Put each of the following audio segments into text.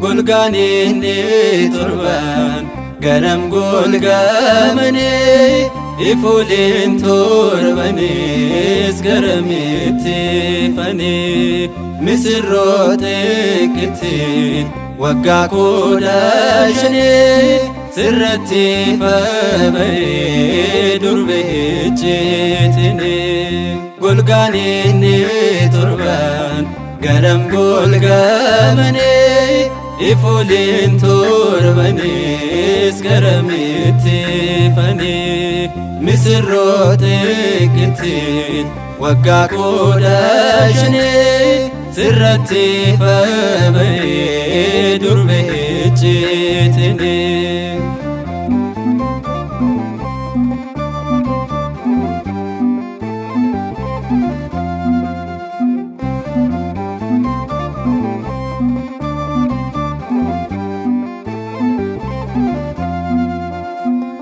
golgaani ni torban garam golgamani ifulin torbanis garamiti fani misirrote kiti wagga kodashani sirratti fabaye durbe ejjetini golgaani ni torban garam golgamani ifulin torbanis garamiti fani misirrote kiti wagga kodashani sirratti fabaye durbe ejjetini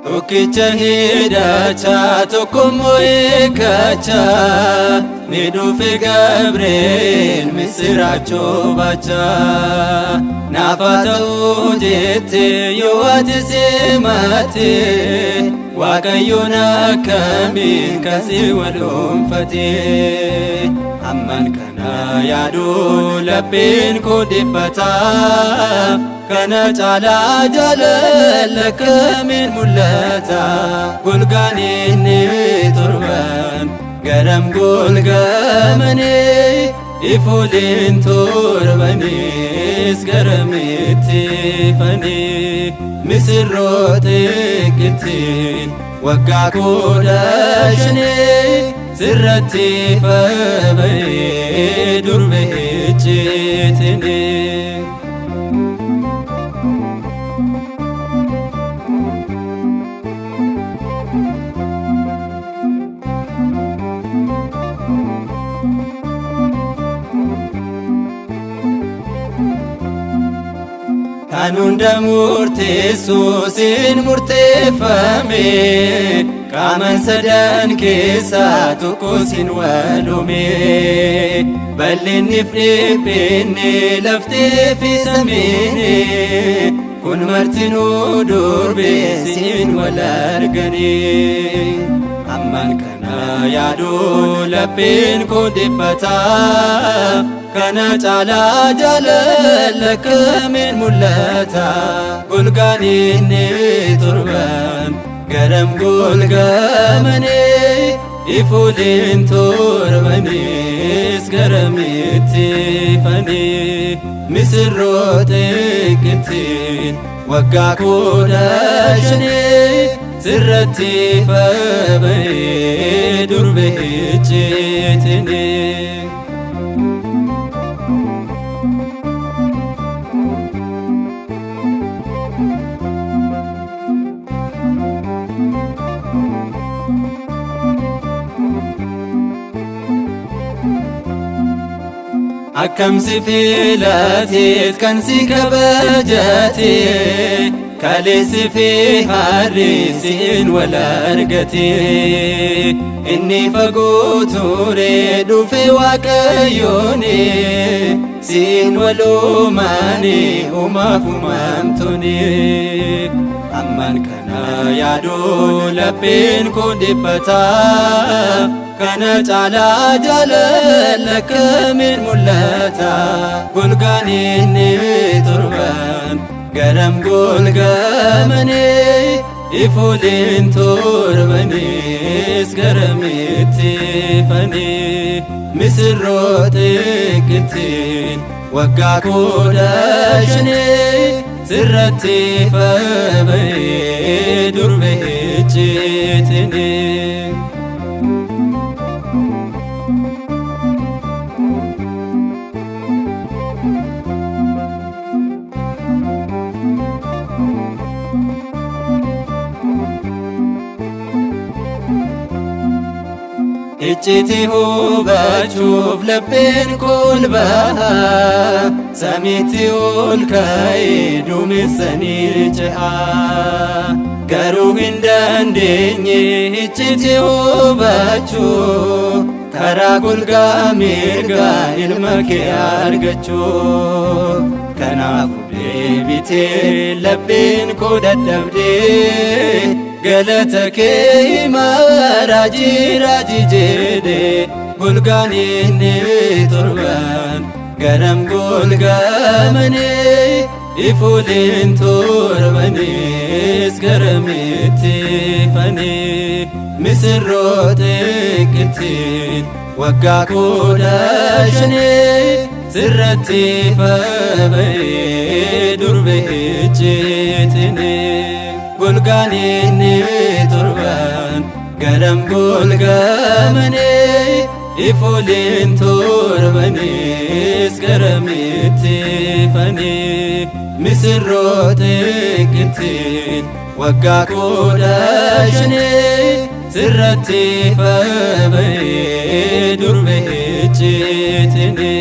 Tokkicha hidhacha tokkommoo eeggacha ni dhufe Gabriel misiraachoo baacha naaf haa ta'uu jette yoo ati simate Waaqayyoon akkamiin kasi waloomfate amman kana yaaduu lapheen koo dhiphata kana caalaa jaalala akkamiin mul'ata golgaani ni torban garam golgamani ifulin torbanis garamitti fani misirrote kiti wagga kodashani sirratti fabaye durbe ejjetini Kan hunda murteessu siin murteeffame qaaman sadan keessaa tokko siin walume bal'inniif dhiphinni laftee fi samiini kun martinuu durbe siin wal argani amman kana yaaduu lapheen koo dhiphata kana caalaa jaalala akkamiin mul'ata golgaani ni torban garam golgamani ifulin torbanis garamitti fani misirrote kiti wagga kodashani sirratti fabaye durbe ejjetini Akkam si filateet kan si kabajate kaleessi fi harri siin wal argate inni fagoo ture dhufe Waaqayyooni siin walumaani uumaaf uumamtuuni amman kana yaaduu lapheen koo dhiphata kana caalaa jaalala akkamiin mul'ata golgaani ni torban garam golgamani ifulin torbanis garamitti fani misirrote kiti wagga kodashani sirratti fabaye durbe ejjetini Iccitii hubachuuf lapheen kolbaa samiitti ol ka'ee duumessanii ce'a garuu hin dandeenye iccitii hubachuu karaa golgaa mirgaa ilma kee argachuuf. Kanaafuu deebitee lapheen koo dadhabdee galata kee himaa raajii raajii jedhee golgaan inni torban garam golgaamanii ifuuleen torbanis garamitti fanii misirroota qixxeen waggaa 15 sirratti faba'ee durbe ejjeetini golgaan inni torban garam golgaamanii ifuuleen torbanis garamitti fanii misirroota qixxeen waggaa 15 sirratti faba'ee durbe ejjeetini.